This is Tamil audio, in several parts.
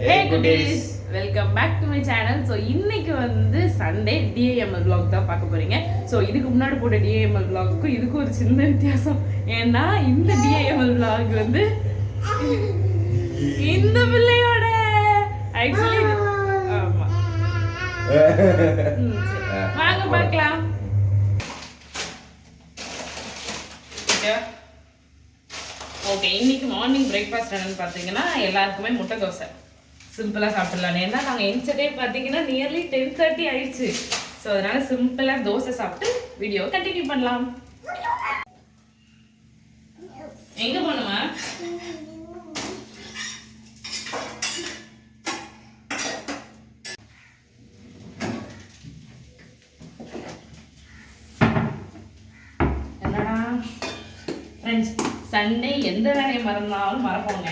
Hey goodies, welcome back to my channel. So இன்னைக்கு வந்து சண்டே DIML vlog தான் பார்க்க போறீங்க. So இதுக்கு முன்னாடி போட்ட DIML vlogக்கு இதுக்கு ஒரு சின்ன வித்தியாசம். ஏன்னா இந்த DIML vlog வந்து இந்த பிள்ளையோட actually ஆமா. வாங்க பார்க்கலாம். ஓகே, இன்னைக்கு மார்னிங் பிரேக்ஃபாஸ்ட் என்னன்னு பார்த்தீங்கன்னா எல்லாருக்குமே முட்டை தோசை சிம்பிளாக சாப்பிடலாம். ஏன்னா நாங்கள் எஞ்சதே பார்த்தீங்கன்னா நியர்லி 10:30 ஆயிடுச்சு. ஸோ அதனால சிம்பிளாக தோசை சாப்பிட்டு வீடியோவை கண்டினியூ பண்ணலாம். எங்கே போகணுமா? என்னடா ஃப்ரெண்ட்ஸ், சண்டே எந்த வேலையை மறந்தாலும் மறப்போங்க.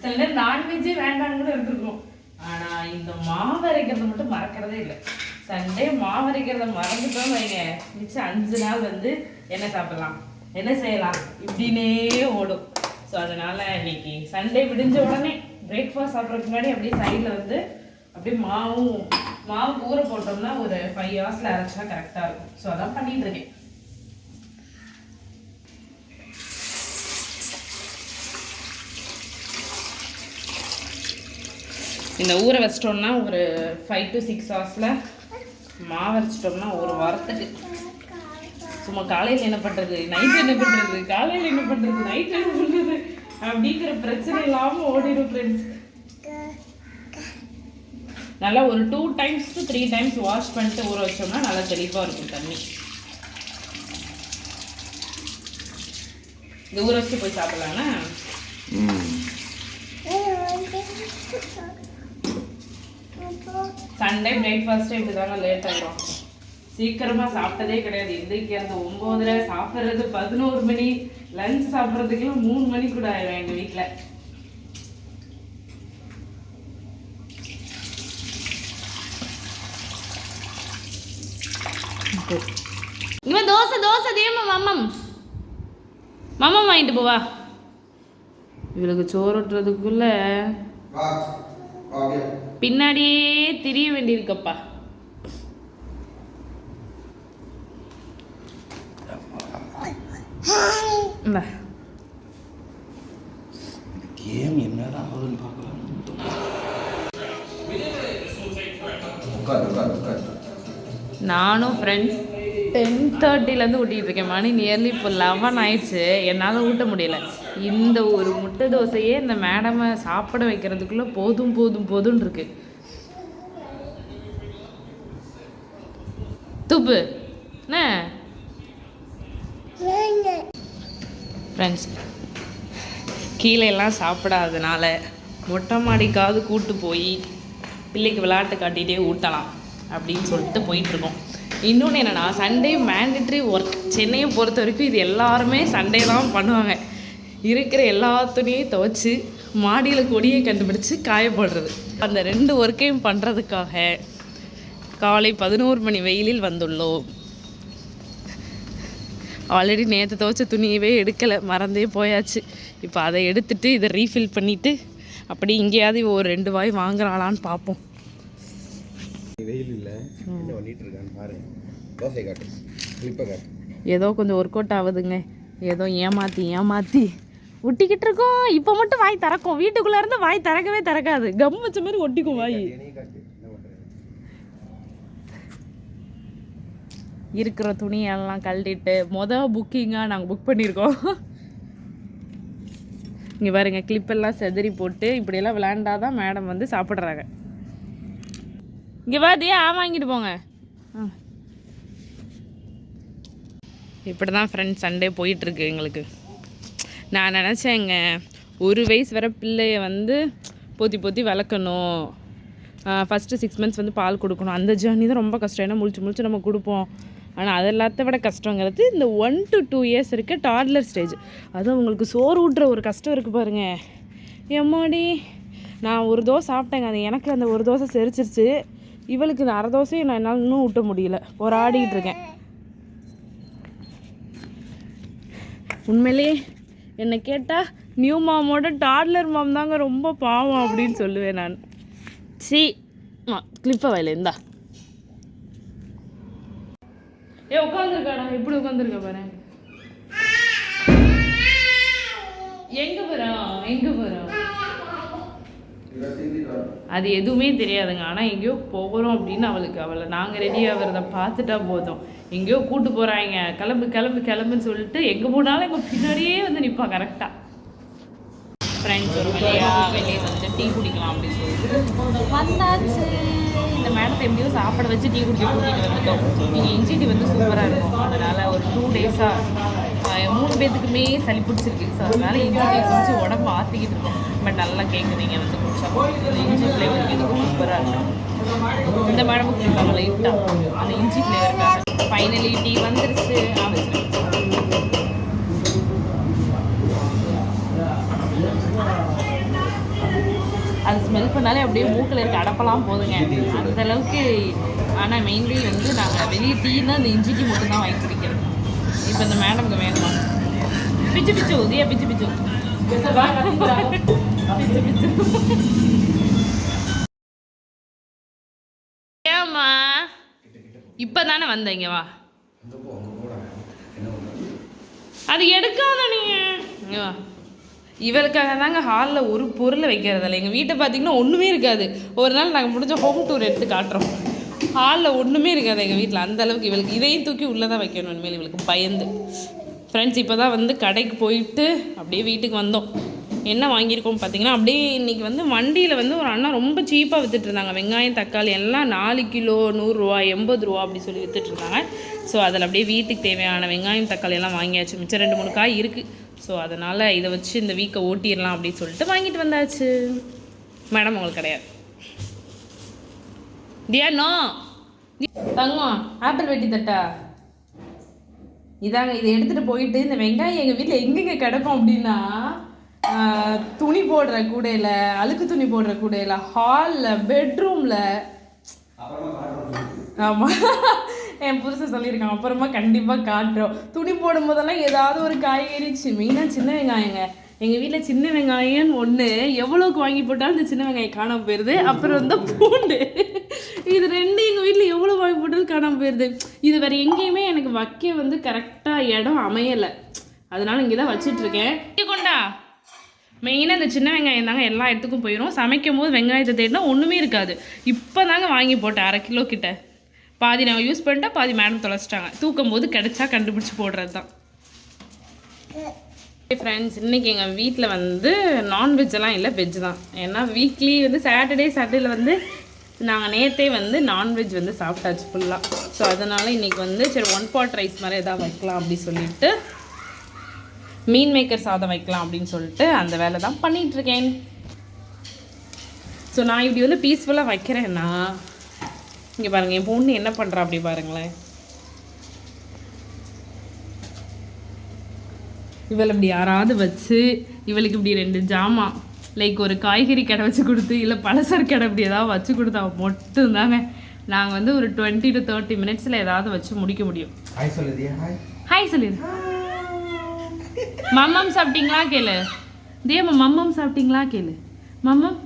சில நேரம் நான்வெஜ்ஜே வேண்டாம்னு கூட எடுத்துருக்கோம். ஆனால் இந்த மாவு அரைக்கிறத மட்டும் மறக்கிறதே இல்லை. சண்டே மாவு அரைக்கிறத மறந்துட்டோம் வைங்க, மிச்சம் 5 நாள் வந்து என்ன சாப்பிடலாம், என்ன செய்யலாம் இப்படின்னே ஓடும். ஸோ அதனால் இன்னைக்கு சண்டே விடிஞ்ச உடனே பிரேக்ஃபாஸ்ட் சாப்பிட்றதுக்கு முன்னாடி அப்படியே சைடில் வந்து அப்படியே மாவு ஊற போட்டோம்னா ஒரு 5 hours அரைச்சா கரெக்டாக இருக்கும். ஸோ அதான் பண்ணிட்டு இருக்கேன். இந்த ஊற வச்சிட்டோம்னா ஒரு 5 to 6 hours மாவு அரைச்சிட்டோம்னா ஒரு வாரத்துக்கு. சும்மா காலையில் என்ன பண்ணுறது, நைட்டு என்ன பண்ணுறது, காலையில் என்ன பண்ணுறது, நைட்டு என்ன பண்ணுறது அப்படிங்கிற பிரச்சனை இல்லாமல் ஓடிடும் ஃப்ரெண்ட்ஸ். நல்லா ஒரு 2 times to 3 times வாஷ் பண்ணிட்டு ஊற வச்சோம்னா நல்லா தெளிவாக இருக்கும் தண்ணி. இந்த ஊற வச்சுட்டு போய் சாப்பிடலாம்னா சண்டே பிரேக்ஃபாஸ்ட்டே இப்படி தாங்க லேட் ஆகிடும். சீக்கிரமாக சாப்பிட்டதே கிடையாது. இன்றைக்கு அந்த 9:30 சாப்பிட்றது 11 மணி, லஞ்ச் சாப்பிட்றதுக்குலாம் 3 மணி கூட ஆயிடும் எங்கள் வீட்டில். இவன் தோசை தோசை தேமா மம்மம் மம்மம் வாங்கிட்டு போவா. இவளுக்கு சோறுட்டுறதுக்குள்ள பின்னாடியே திரிய வேண்டியிருக்கப்பா. நானும் ஃப்ரெண்ட்ஸ் 10:30 ஊட்டிகிட்டு இருக்கேன். மணி நியர்லி இப்போ 11 ஆயிடுச்சு. என்னால் ஊட்ட முடியல. இந்த ஒரு முட்டை தோசையே இந்த மேடமை சாப்பிட வைக்கிறதுக்குள்ளே போதும் போதும் போதும்னு இருக்கு. துப்பு என்ன ஃப்ரெண்ட்ஸ், கீழே எல்லாம் சாப்பிடாதனால மொட்டை மாடிக்காவது கூட்டு போய் பிள்ளைக்கு விளையாட்டு காட்டிகிட்டே ஊட்டலாம் அப்படின்னு சொல்லிட்டு போயிட்டுருக்கோம். இன்னொன்று என்னென்னா, சண்டே மேண்டட்ரி ஒர்க். சென்னையை பொறுத்த வரைக்கும் இது எல்லாருமே சண்டே தான் பண்ணுவாங்க. இருக்கிற எல்லா துணியையும் துவைச்சி மாடியில் கொடியை கண்டுபிடிச்சி காய போடுறது. அந்த 2 ஒர்க்கையும் பண்ணுறதுக்காக காலை 11 மணி வெயிலில் வந்துள்ளோம். ஆல்ரெடி நேற்று துவைச்ச துணியவே எடுக்கலை, மறந்தே போயாச்சு. இப்போ அதை எடுத்துகிட்டு இதை ரீஃபில் பண்ணிவிட்டு அப்படி இங்கேயாவது ஒரு 2 வாய் வாங்குறாளான்னு பார்ப்போம். வெயில் இல்லை, என்ன பண்ணிட்டு இருக்கான்னு பாருங்க. தோசை காட்டு, கிளிப்பை காட்டு. ஏதோ கொஞ்சம் ஒர்க் அவுட் ஆகுதுங்க. ஏதோ ஏமாற்றி ஒட்டிக்கிட்டு இருக்கோம். இப்போ மட்டும் வாய் திறக்கும். வீட்டுக்குள்ளே இருந்து வாய் திறக்கவே திறக்காது. கம் வச்ச மாதிரி ஒட்டிக்கும் வாய். இருக்கிற துணியெல்லாம் கழட்டிட்டு புக்கிங்காக நாங்கள் புக் பண்ணியிருக்கோம். இங்கே பாருங்க, கிளிப்பெல்லாம் செதறி போட்டு இப்படியெல்லாம் விளையாண்டாதான் மேடம் வந்து சாப்பிட்றாங்க. இங்கே பாத்தியா, வாங்கிட்டு போங்க. இப்படி தான் ஃப்ரெண்ட்ஸ் சண்டே போயிட்டுருக்கு எங்களுக்கு. நான் நினச்சேங்க 1 வயசு வர பிள்ளைய வந்து பொத்தி வளர்க்கணும். ஃபஸ்ட்டு 6 months வந்து பால் கொடுக்கணும். அந்த ஜேர்னி தான் ரொம்ப கஷ்டம். ஏன்னா முழிச்சு நம்ம கொடுப்போம். ஆனால் அது எல்லாத்த விட கஷ்டங்கிறது இந்த 1 to 2 years இருக்க டாட்லர் ஸ்டேஜ். அதுவும் உங்களுக்கு சோறு ஊட்டுற ஒரு கஷ்டம் இருக்குது பாருங்க. எம்மாடி, நான் ஒரு தோசை சாப்பிட்டேங்க. அது எனக்கு அந்த ஒரு தோசை செரிச்சிருச்சு. இவளுக்கு இந்த 1/2 தோசையை நான் என்னால் இன்னும் ஊட்ட முடியல. போராடிக்கிட்டு இருக்கேன். உண்மையிலே என்னை கேட்டால் நியூ மாமோட டாட்லர் மாம் தாங்க ரொம்ப பாவம் அப்படின்னு சொல்லுவேன் நான். சி கிளிப்பை வயல இந்தா உட்காந்துருக்காடா எப்படி உட்காந்துருக்க பாரு எங்க போறோம் அது எதுவுமே தெரியாதுங்க ஆனால் எங்கேயோ போகிறோம் அப்படின்னு அவளை நாங்கள் ரெடி ஆகிறத பார்த்துட்டா போதும் எங்கேயோ கூட்டு போகிறாங்க கிளம்புன்னு சொல்லிட்டு எங்கே போனாலும் எங்கள் பின்னாடியே வந்து நிற்பா கரெக்டாக. ஃப்ரெண்ட்ஸ் ஒரு வெளியே வந்து டீ குடிக்கலாம் அப்படின்னு சொல்லிட்டு வந்தாச்சு. இந்த மேடத்தை எப்படியோ சாப்பிட வச்சு டீ குடிக்க கூட்டிகிட்டு வந்துட்டோம். நீங்கள் இஞ்சி டீ வந்து சூப்பராக இருக்கும். அதனால் ஒரு 2 டேஸாக 3 பேத்துக்குமே சளி பிடிச்சிருக்கு. ஸோ அதனால் இஞ்சி டீ குடிச்சு உடம்பு ஆற்றிக்கிட்டு இருக்கோம். பட் நல்லா கேட்குறீங்க வந்து குடிச்சா இந்த இஞ்சி ஃப்ளேவர் இதுக்கும் சூப்பராக இருக்கும். இந்த மேடமும் குடிப்பாங்க லைட்டாக அந்த இஞ்சி ஃப்ளேவருக்காக. ஃபைனலி டீ வந்துருச்சு. அது ஸ்மெல் பண்ணாலே அப்படியே மூக்கில் இருக்க அடப்பெல்லாம் போதுங்க அந்தளவுக்கு. ஆனால் மெயின்லி வந்து நாங்கள் வெளியே டீனா அந்த இஞ்சி டீ மட்டும் தான் வாங்கி குடிக்கிறோம். இப்போ இந்த மேடம்க்கு வேணுமா பிச்சு உதயா பிச்சு ஏம்மா இப்போ தானே வந்தீங்க வா அது எடுக்காத நீங்க வா. இவளுக்காக தாங்க ஹாலில் ஒரு பொருளை வைக்கிறதில்ல. எங்கள் வீட்டை பார்த்தீங்கன்னா ஒன்றுமே இருக்காது. ஒரு நாள் நாங்கள் முடிஞ்ச ஹோம் டூர் எடுத்து காட்டுறோம். ஹாலில் ஒன்றுமே இருக்காது எங்கள் வீட்டில். அந்தளவுக்கு இவளுக்கு இதையும் தூக்கி உள்ளே தான் வைக்கணும் இனிமேல் இவளுக்கு பயந்து. ஃப்ரெண்ட்ஸ் இப்போ தான் வந்து கடைக்கு போயிட்டு அப்படியே வீட்டுக்கு வந்தோம். என்ன வாங்கியிருக்கோம் பார்த்தீங்கன்னா அப்படியே இன்றைக்கி வந்து வண்டியில் வந்து ஒரு அண்ணா ரொம்ப சீப்பாக விற்றுட்ருந்தாங்க. வெங்காயம் தக்காளி எல்லாம் 4 கிலோ 100 ரூபா 80 ரூபா அப்படி சொல்லி விற்றுட்ருந்தாங்க. ஸோ அதில் அப்படியே வீட்டுக்கு தேவையான வெங்காயம் தக்காளி எல்லாம் வாங்கியாச்சு. மிச்சம் 2-3 காய் இருக்குது. ஸோ அதனால் இதை வச்சு இந்த வீக்கை ஓட்டிடலாம் அப்படின்னு சொல்லிட்டு வாங்கிட்டு வந்தாச்சு. மேடம் உங்களுக்கு கிடையாது தியானோ தங்கம் ஆப்பிள் வெட்டி தட்டா இதாங்க. இதை எடுத்துகிட்டு போயிட்டு இந்த வெங்காயம் எங்கள் வீட்டில் எங்கெங்கே கிடக்கும் அப்படின்னா துணி போடுற கூடையில், அழுக்கு துணி போடுற கூடையில், ஹாலில், பெட்ரூமில். ஆமாம் என் புருஷன் சொல்லியிருக்கான் அப்புறமா கண்டிப்பாக காட்டுறோம். துணி போடும் போதெல்லாம் ஏதாவது ஒரு காய்கறிச்சு. மெயினாக சின்ன வெங்காயங்க. எங்கள் வீட்டில் சின்ன வெங்காயம் ஒன்று எவ்வளோக்கு வாங்கி போட்டாலும் இந்த சின்ன வெங்காயம் காணாமல் போயிடுது. அப்புறம் வந்து பூண்டு, இது 2 எங்கள் வீட்டில் எவ்வளோ வாங்கி போட்டாலும் காணாமல் போயிடுது. இது வேறு எங்கேயுமே எனக்கு வைக்க வந்து கரெக்டாக இடம் அமையலை. அதனால் இங்கே தான் வச்சிட்ருக்கேன். கொண்டா மெயினாக இந்த சின்ன வெங்காயம் தாங்க எல்லா இடத்துக்கும் போயிடும். சமைக்கும் போது வெங்காயத்தை தேடினா ஒன்றுமே இருக்காது. இப்போ தாங்க வாங்கி போட்டேன் 1/2 கிலோ கிட்ட. பாதி நாங்கள் யூஸ் பண்ணிட்டா பாதி மேடம் தொலைச்சிட்டாங்க. தூக்கும் போது கிடச்சா கண்டுபிடிச்சி போடுறது தான். ஃப்ரெண்ட்ஸ் இன்றைக்கி எங்கள் வீட்டில் வந்து நான்வெஜ்ஜெல்லாம் இல்லை, வெஜ் தான். ஏன்னா வீக்லி வந்து சாட்டர்டேல வந்து நாங்கள் நேற்றே வந்து நான்வெஜ் வந்து சாப்பிட்டாச்சு ஃபுல்லாக. ஸோ அதனால் இன்றைக்கி வந்து சரி 1 pot ரைஸ் மாதிரி எதாவது வைக்கலாம் அப்படின்னு சொல்லிட்டு மீன் மேக்கர் சாதம் வைக்கலாம் அப்படின்னு சொல்லிட்டு அந்த வேலை தான் பண்ணிகிட்ருக்கேன். ஸோ நான் இப்படி வந்து பீஸ்ஃபுல்லாக வைக்கிறேன்னா இங்கே பாருங்கள் என் பொண்ணு என்ன பண்ணுறா அப்படி பாருங்களேன். இவளை இப்படி யாராவது வச்சு இவளுக்கு இப்படி 2 ஜாமான் லைக் ஒரு காய்கறி கடை வச்சு கொடுத்து இல்லை பலசர கடை இப்படி ஏதாவது வச்சு கொடுத்தா மட்டும்தாங்க நாங்கள் வந்து ஒரு 20 to 30 minutesல ஏதாவது வச்சு முடிக்க முடியும். ஹாய் சொல்லுதியா? ஹாய் சொல்லிடு. மம்மம் சாப்பிட்டீங்களா கேளு. தேவ மம்மம் சாப்பிட்டீங்களா கேளு. மம்மம்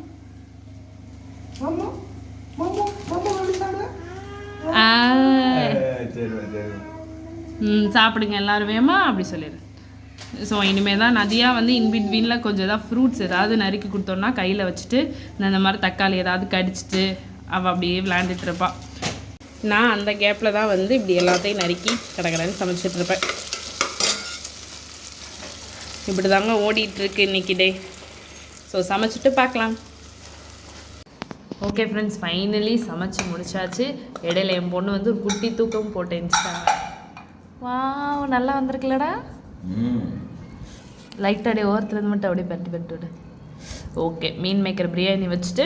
சாப்பிடுங்க எல்லாரும் வேமா அப்படி சொல்லிடு. ஸோ இனிமேல் தான் நதியா வந்து இன்பிட்வீனில் கொஞ்சம் ஏதாவது ஃப்ரூட்ஸ் ஏதாவது நறுக்கி கொடுத்தோன்னா கையில் வச்சுட்டு இந்த மாதிரி தக்காளி ஏதாவது கடிச்சிட்டு அவள் அப்படியே விளையாண்டுட்டு இருப்பாள். நான் அந்த கேப்பில் தான் வந்து இப்படி எல்லாத்தையும் நறுக்கி கடகடன்னு சமைச்சிட்ருப்பேன். இப்படி தாங்க ஓடிட்டுருக்கு இன்றைக்கி டே. ஸோ சமைச்சிட்டு பார்க்கலாம். ஓகே ஃப்ரெண்ட்ஸ் ஃபைனலி சமைச்சு முடிச்சாச்சு. இடையில என் பொண்ணு வந்து ஒரு குட்டி தூக்கம் போட்டு எழுந்துட்டாங்க. வா நல்லா வந்திருக்குல்லடா. லைட்டாக ஓரத்துலேருந்து மட்டும் அப்படியே பரட்டி விடு. ஓகே மீன் மேக்கர் பிரியாணி வச்சுட்டு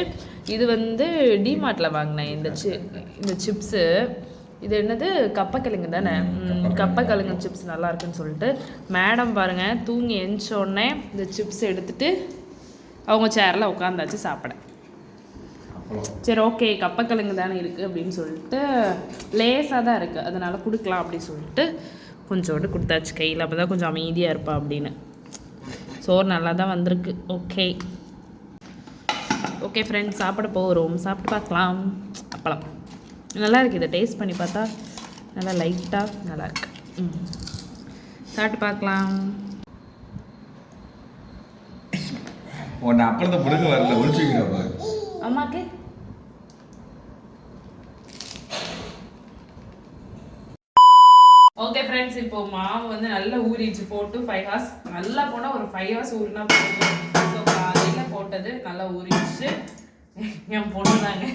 இது வந்து டிமார்ட்டில் வாங்கினேன் இந்த சிப்ஸு. இது என்னது கப்பக்கிழங்கு தானே. கப்பக்கிழங்கு சிப்ஸ் நல்லா இருக்குன்னு சொல்லிட்டு மேடம் பாருங்கள் தூங்கி எந்திச்சோடனே இந்த சிப்ஸ் எடுத்துகிட்டு அவங்க சேரில் உட்காந்தாச்சு சாப்பிட. சரி ஓகே கப்பக்கிழங்கு தானே இருக்குது அப்படின்னு சொல்லிட்டு லேசாக தான் இருக்குது அதனால் கொடுக்கலாம் அப்படின்னு சொல்லிட்டு கொஞ்சோண்டு கொடுத்தாச்சு கையில். அப்போ தான் கொஞ்சம் அமைதியாக இருப்பா அப்படின்னு. சோறு நல்லா தான் வந்திருக்கு. ஓகே ஓகே ஃப்ரெண்ட்ஸ், சாப்பிட போகிறோம். சாப்பிட்டு பார்க்கலாம். அப்பளம் நல்லா இருக்குது. இதை டேஸ்ட் பண்ணி பார்த்தா நல்லா லைட்டாக நல்லா இருக்கு. சாப்பிட்டு பார்க்கலாம். உன்னை அப்பளத்தை பிடுங்க வரல, ஒழிச்சு வைக்கிறப்ப அம்மாக்கு ஓகே ஃப்ரெண்ட்ஸ், இப்போ மாவு வந்து நல்லா ஊறிச்சு. 4 to 5 hours நல்லா போனால் ஒரு 5 hours ஊறினா போதும். ஸோ காலையில் போட்டது நல்லா ஊறிடுச்சு. என் பொண்ணு தாங்க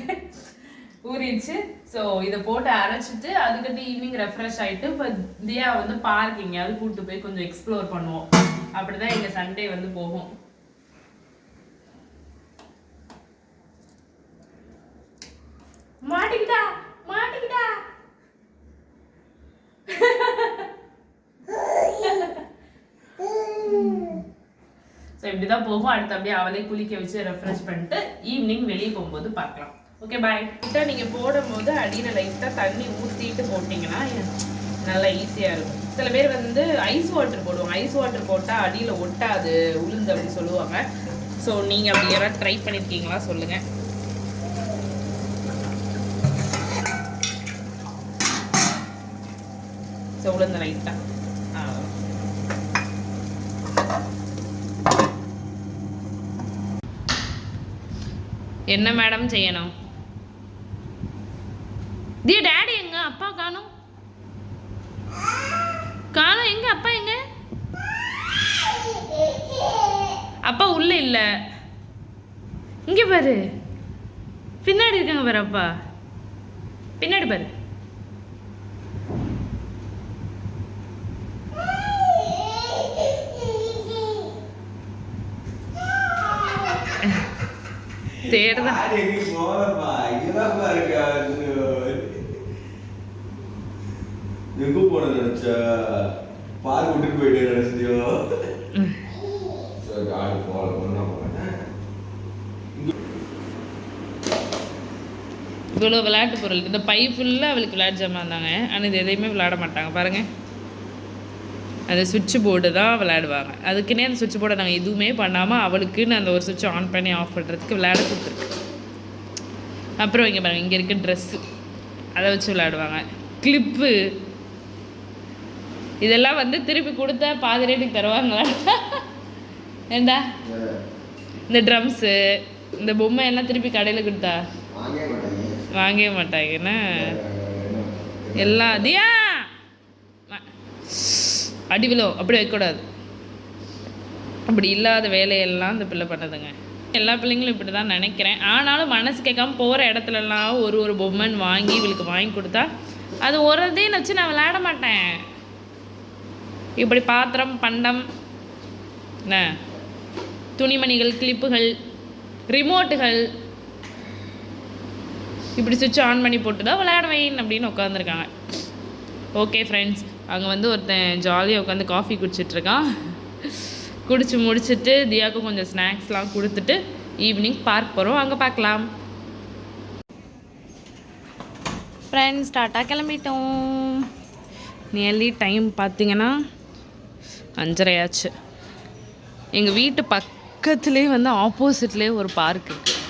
ஊறிடுச்சு. ஸோ இதை போட்டு அரைச்சிட்டு அதுக்கடுத்து ஈவினிங் ரெஃப்ரெஷ் ஆகிட்டு இப்போ தியா வந்து பார்க் எங்கேயாவது கூப்பிட்டு போய் கொஞ்சம் எக்ஸ்ப்ளோர் பண்ணுவோம். அப்படி தான் எங்கள் சண்டே வந்து போகும். மாட்டிக்கிட்டா மாட்டிக்கிட்டா ஸோ இப்படி தான் போகும். அடுத்து அப்படியே அவளே குளிக்க வச்சு ரெஃப்ரெஷ் பண்ணிட்டு ஈவினிங் வெளியே போகும்போது பார்க்கலாம். Okay bye. கிட்ட நீங்கள் போடும்போது அடியில் லைட்டாக தண்ணி ஊற்றிட்டு போட்டிங்கன்னா நல்லா ஈஸியாக இருக்கும். சில பேர் வந்து ஐஸ் வாட்டர் போடுவாங்க. ஐஸ் வாட்டர் போட்டால் அடியில் ஒட்டாது உளுந்து அப்படின்னு சொல்லுவாங்க. ஸோ நீங்கள் அப்படி யாராவது ட்ரை பண்ணியிருக்கீங்களா சொல்லுங்கள். ஸோ உளுந்து லைட்டாக என்ன மேடம் செய்யணும்? தியா டாடி எங்க? அப்பா காணோம். காணோம். எங்க அப்பா? எங்க அப்பா? உள்ள இல்ல. இங்க பாரு, பின்னாடி இருக்காங்க பாரு. அப்பா பின்னாடி பாரு. தேடுதா எங்க போன நினைச்ச பால் விட்டுட்டு போயிட்டே நினைச்சியோ. இவ்வளோ விளையாட்டு பொருள். இந்த பை ஃபுல்லாக அவளுக்கு விளையாட்டு ஜாமான் இருந்தாங்க. ஆனால் இது எதையுமே விளையாட மாட்டாங்க பாருங்க. அந்த சுவிட்ச் போர்டு தான் விளையாடுவாங்க. அதுக்குன்னே அந்த சுவிட்ச் போர்டை நாங்கள் எதுவுமே பண்ணாமல் அவளுக்குன்னு அந்த ஒரு சுவிட்ச் ஆன் பண்ணி ஆஃப் பண்ணுறதுக்கு விளையாட கொடுத்துருக்கு. அப்புறம் இங்கே பாருங்கள், இங்கே இருக்க ட்ரெஸ்ஸு அதை வச்சு விளையாடுவாங்க. கிளிப்பு இதெல்லாம் வந்து திருப்பி கொடுத்தா பாதி ரேட்டுக்கு தருவாங்களா? ஏண்டா இந்த ட்ரம்ஸு இந்த பொம்மை எல்லாம் திருப்பி கடையில் கொடுத்தா வாங்கவே மாட்டாங்கன்னா எல்லாம் தியா அடிவிலோ அப்படி வைக்கக்கூடாது. அப்படி இல்லாத வேலையெல்லாம் இந்த பிள்ளை பண்ணுதுங்க. எல்லா பிள்ளைங்களும் இப்படி தான் நினைக்கிறேன். ஆனாலும் மனசு கேட்காம போகிற இடத்துலலாம் ஒரு பொம்மைன்னு வாங்கி இவளுக்கு வாங்கி கொடுத்தா அது ஒரு இதையும் வச்சு நான் விளையாட மாட்டேன். இப்படி பாத்திரம் பண்டம் என்ன துணிமணிகள் கிளிப்புகள் ரிமோட்டுகள் இப்படி சுவிட்ச் ஆன் பண்ணி போட்டு தான் விளையாடுவேன் அப்படின்னு உட்காந்துருக்காங்க. ஓகே ஃப்ரெண்ட்ஸ், அங்கே வந்து ஒருத்தன் ஜாலியாக உட்காந்து காஃபி குடிச்சிட்ருக்கான். குடிச்சு முடிச்சுட்டு தியாவுக்கு கொஞ்சம் ஸ்நாக்ஸ்லாம் கொடுத்துட்டு ஈவினிங் பார்க் போகிறோம். அங்கே பார்க்கலாம். ஃப்ரெண்ட்ஸ் டாட்டா கிளம்பிட்டோம். நியர்லி டைம் பார்த்திங்கன்னா 5:30 ஆச்சு. எங்கள் வீட்டு பக்கத்துலேயே வந்து ஆப்போசிட்லேயே ஒரு பார்க் இருக்குது.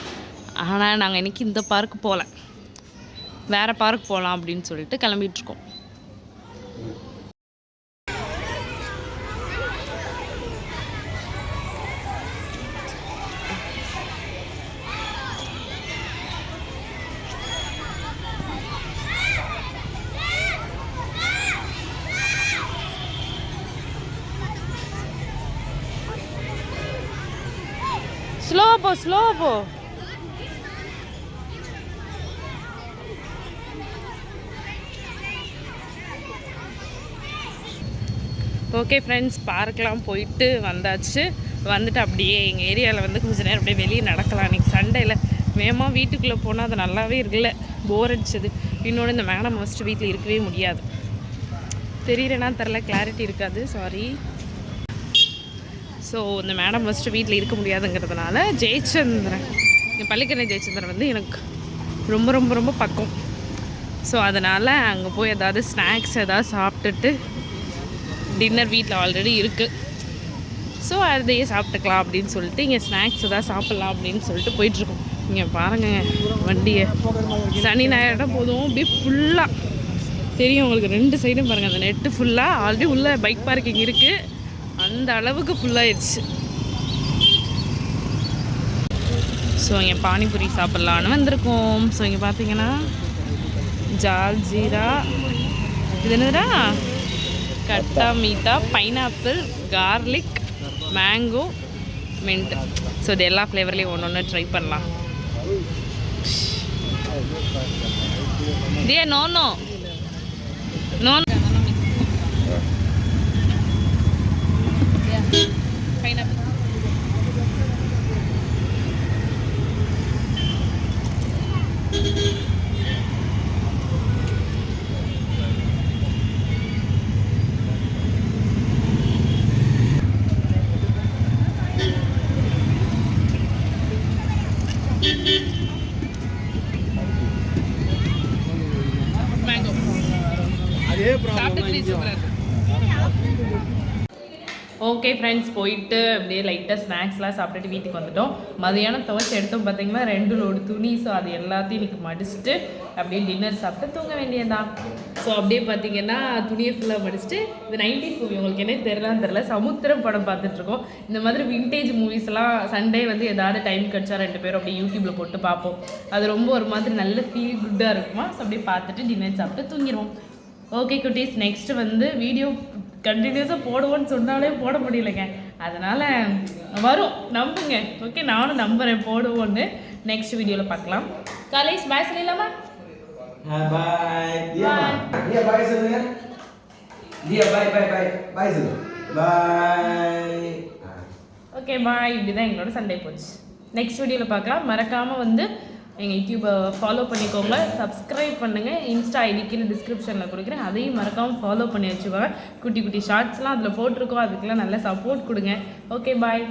ஆனால் நாங்கள் இன்றைக்கி இந்த பார்க் போகல, வேறு பார்க் போகலாம் அப்படின்னு சொல்லிட்டு கிளம்பிகிட்ருக்கோம். ஸ்லோ போ. ஓகே ஃப்ரெண்ட்ஸ், பார்க்கெலாம் போயிட்டு வந்தாச்சு. வந்துட்டு அப்படியே எங்கள் ஏரியாவில் வந்து கொஞ்சம் நேரம் அப்படியே வெளியே நடக்கலாம். இன்றைக்கி சண்டேல வேகமாக வீட்டுக்குள்ளே போனால் அது நல்லாவே இருக்குல்ல, போர் அடிச்சது. இன்னொன்று இந்த மேடம் ஃபஸ்ட்டு வீட்டில் இருக்கவே முடியாது. தெரியலன்னா தெரில, கிளாரிட்டி இருக்காது, சாரி. ஸோ இந்த மேடம் ஃபஸ்ட்டு வீட்டில் இருக்க முடியாதுங்கிறதுனால ஜெயச்சந்திரன், என் பள்ளிக்கரணை ஜெயச்சந்திரன் வந்து எனக்கு ரொம்ப ரொம்ப ரொம்ப பக்கம். ஸோ அதனால் அங்கே போய் ஏதாவது ஸ்நாக்ஸ் ஏதாவது சாப்பிட்டுட்டு, டின்னர் வீட்டில் ஆல்ரெடி இருக்குது, ஸோ அதையே சாப்பிட்டுக்கலாம் அப்படின்னு சொல்லிட்டு இங்கே ஸ்நாக்ஸ் ஏதாவது சாப்பிட்லாம் அப்படின்னு சொல்லிட்டு போயிட்டுருக்கோம். இங்கே பாருங்க வண்டியை, சனி ஞாயிறு போதும் அப்படியே ஃபுல்லாக தெரியும் உங்களுக்கு. 2 சைடும் பாருங்கள், அந்த நெட்டு ஃபுல்லாக ஆல்ரெடி உள்ள பைக் பார்க்கிங் இருக்குது, அந்த அளவுக்கு ஃபுல்லாகிடுச்சு. ஸோ இங்கே பானிபூரி சாப்பிட்லான்னு வந்திருக்கோம். ஸோ இங்கே பார்த்தீங்கன்னா ஜால்ஜீரா, இது என்னதுடா, khatta meetha, pineapple, garlic, mango, mint. So இது எல்லா ஃப்ளேவர்லேயும் ஒன்று ஒன்று ட்ரை பண்ணலாம். டே no no no pineapple. Okay friends, போயிட்டு அப்படியே லைட்டாக ஸ்நாக்ஸ்லாம் சாப்பிட்டுட்டு வீட்டுக்கு வந்துட்டோம். மதியானம் துவைச்சி எடுத்தோம் பார்த்தீங்கன்னா 2 லோடு துணி. ஸோ அது எல்லாத்தையும் இன்றைக்கி மடிச்சுட்டு அப்படியே டின்னர் சாப்பிட்டு தூங்க வேண்டியதுதான். ஸோ அப்படியே பார்த்தீங்கன்னா துணியை ஃபுல்லாக மடிச்சுட்டு, இது 90s மூவி, உங்களுக்கு என்ன தெரில சமுத்திரம் படம் பார்த்துட்ருக்கோம். இந்த மாதிரி விண்டேஜ் மூவிஸ்லாம் சண்டே வந்து ஏதாவது டைம் கிடச்சா 2 பேரும் அப்படியே யூடியூப்பில் போட்டு பார்ப்போம். அது ரொம்ப ஒரு மாதிரி நல்ல ஃபீல் குட்டாக இருக்குமா. ஸோ அப்படியே பார்த்துட்டு டின்னர் சாப்பிட்டு தூங்கிடுவோம். ஓகே குட்டீஸ், நெக்ஸ்ட்டு வந்து வீடியோ கண்டினியூஸாக போடுவோன்னு சொன்னாலே போட முடியலைங்க. அதனால் வரும், நம்புங்க. ஓகே, நானும் நம்புகிறேன் போடுவோன்னு. நெக்ஸ்ட் வீடியோவில் பார்க்கலாம். காலேஜ் பாய் சொல்லிடலாமா? பாய். பாய் சொல்லுங்க. பாய் சொல்லு. பாய். Okay bye. இப்படி தான் எங்களோட சண்டே போச்சு. நெக்ஸ்ட் வீடியோவில் பார்க்கலாம். மறக்காமல் வந்து எங்கள் யூடியூப்பை ஃபாலோ பண்ணிக்கோங்க, சப்ஸ்கிரைப் பண்ணுங்கள். இன்ஸ்டா ஐடிக்கு டிஸ்கிரிப்ஷனில் கொடுக்குறேன், அதையும் மறக்காமல் ஃபாலோ பண்ணி வச்சுக்கோங்க. குட்டி குட்டி ஷார்ட்ஸ்லாம் அதில் போட்டிருக்கோம், அதுக்கெல்லாம் நல்லா சப்போர்ட் கொடுங்க. Okay bye.